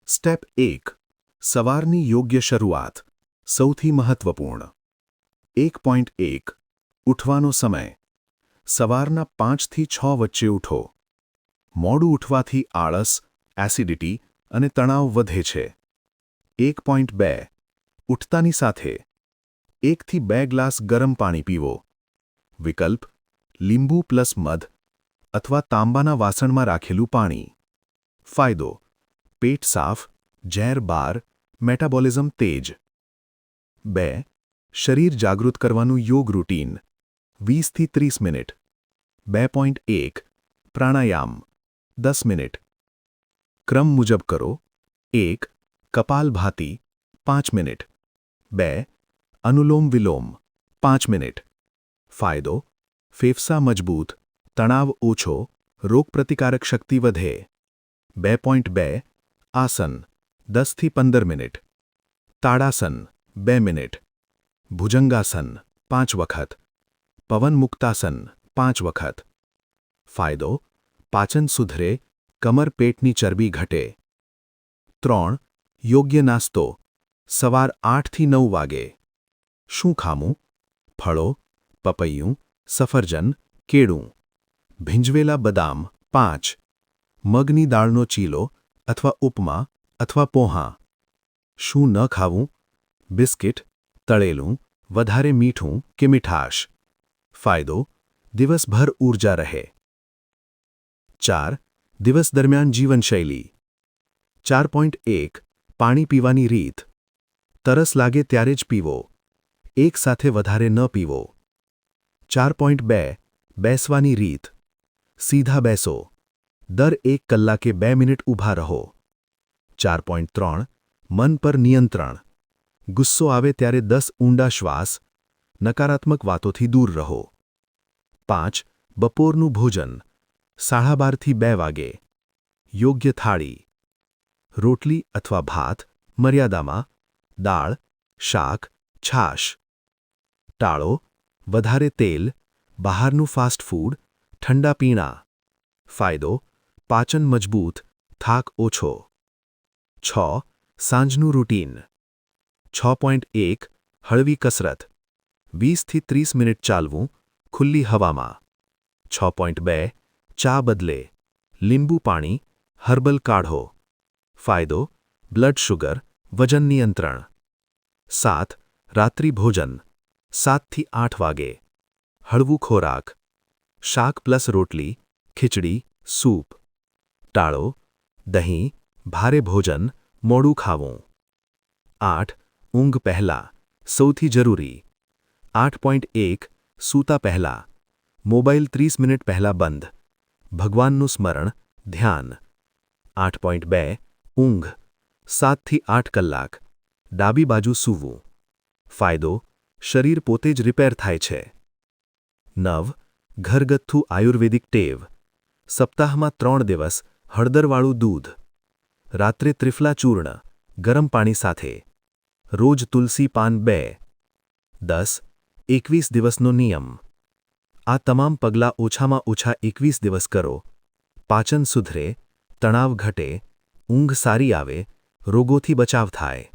Step 1. સવારની યોગ્ય શરૂઆત. સૌથી મહત્વપૂર્ણ. 1.1. ઉઠવાનો સમય. સવારના 5 થી 6 વચ્ચે ઉઠો. મોડું ઉઠવાથી આળસ, એસિડિટી અને તણાવ વધે છે. 1.2. ઉઠતાની સાથે 1 થી 2 ગ્લાસ ગરમ પાણી પીવો. વિકલ્પ: લીંબુ પ્લસ મધ અથવા તાંબાના વાસણમાં રાખેલું પાણી. ફાયદો: પેટ સાફ, ઝેર બહાર, મેટાબોલિઝમ તેજ. 2. શરીર જાગૃત કરવાનું યોગ રૂટીન. 20 થી 30 મિનિટ. 2.1. પ્રાણાયામ 10 મિનિટ. ક્રમ મુજબ કરો. 1. કપાલભાતિ 5 મિનિટ. 2. અનુલોમ વિલોમ 5 મિનિટ. ફાયદો: ફેફસા મજબૂત, તણાવ ઓછો, રોગપ્રતિકારક શક્તિ વધે. 2.2. આસન 10 થી 15 મિનિટ. તાડાસન 2 મિનિટ. ભુજંગાસન 5 વખત. પવન મુક્તાસન 5 વખત. ફાયદો: પાચન સુધરે, કમર પેટની ચરબી ઘટે. 3. યોગ્ય નાસ્તો. સવાર 8 થી 9 વાગે. શું ખાવું? ફળો, પપૈયું, સફરજન, કેળું. ભીંજવેલા બદામ 5. મગની દાળનો ચીલો અથવા ઉપમા અથવા પોહા. શું ન ખાવું? બિસ્કિટ, તળેલું, વધારે મીઠું કે મીઠાશ. ફાયદો: દિવસભર ઊર્જા રહે. 4. દિવસ દરમિયાન જીવનશૈલી. 4.1. પાણી પીવાની રીત. તરસ લાગે ત્યારે જ પીવો. એક સાથે વધારે ન પીવો. 4.2. બેસવાની રીત. સીધા બેસો. દર 1 કલાકે 2 મિનિટ ઊભા રહો. 4.3. મન પર નિયંત્રણ. ગુસ્સો આવે ત્યારે 10 ઊંડા શ્વાસ. નકારાત્મક વાતોથી દૂર રહો. 5. બપોરનું ભોજન. 12:30 થી 2 વાગે. યોગ્ય થાળી. રોટલી અથવા ભાત, મર્યાદામાં. દાળ, શાક, છાશ. ટાળો: વધારે તેલ, બહારનું ફાસ્ટ ફૂડ, ઠંડા પીણા. ફાયદો: પાચન મજબૂત, થાક ઓછો. 6. સાંજનું રૂટીન. 6.1. હળવી કસરત. 20 થી 30 મિનિટ ચાલવું, ખુલ્લી હવામાં. 6.2. ચા બદલે લીંબુ પાણી, હર્બલ કાઢો. ફાયદો: બ્લડ શુગર, વજન નિયંત્રણ. 7. રાત્રિ ભોજન. 7 થી 8 વાગે. હળવું ખોરાક. શાક પ્લસ રોટલી, ખીચડી, સૂપ. ટાળો: દહીં, ભારે ભોજન, મોડું ખાવું. 8. ઊંઘ પહેલાં. સૌથી જરૂરી. 8.1. સૂતા પહેલાં. મોબાઈલ 30 મિનિટ પહેલાં બંધ. ભગવાનનું સ્મરણ, ધ્યાન. 8.2. ઊંઘ. 7 થી 8 કલાક. ડાબી બાજુ સૂવું. ફાયદો: શરીર પોતે જ રિપેર થાય છે. 9. ઘરગથ્થુ આયુર્વેદિક ટેવ. સપ્તાહમાં 3 દિવસ હળદરવાળું દૂધ. રાત્રે ત્રિફલા ચૂર્ણ, ગરમ પાણી સાથે. રોજ તુલસી પાન 2. 10. 21 દિવસનો નિયમ. આ તમામ પગલાં ઓછામાં ઓછા 21 દિવસ કરો. પાચન સુધરે, તણાવ ઘટે, ઊંઘ સારી આવે, રોગોથી બચાવ થાય.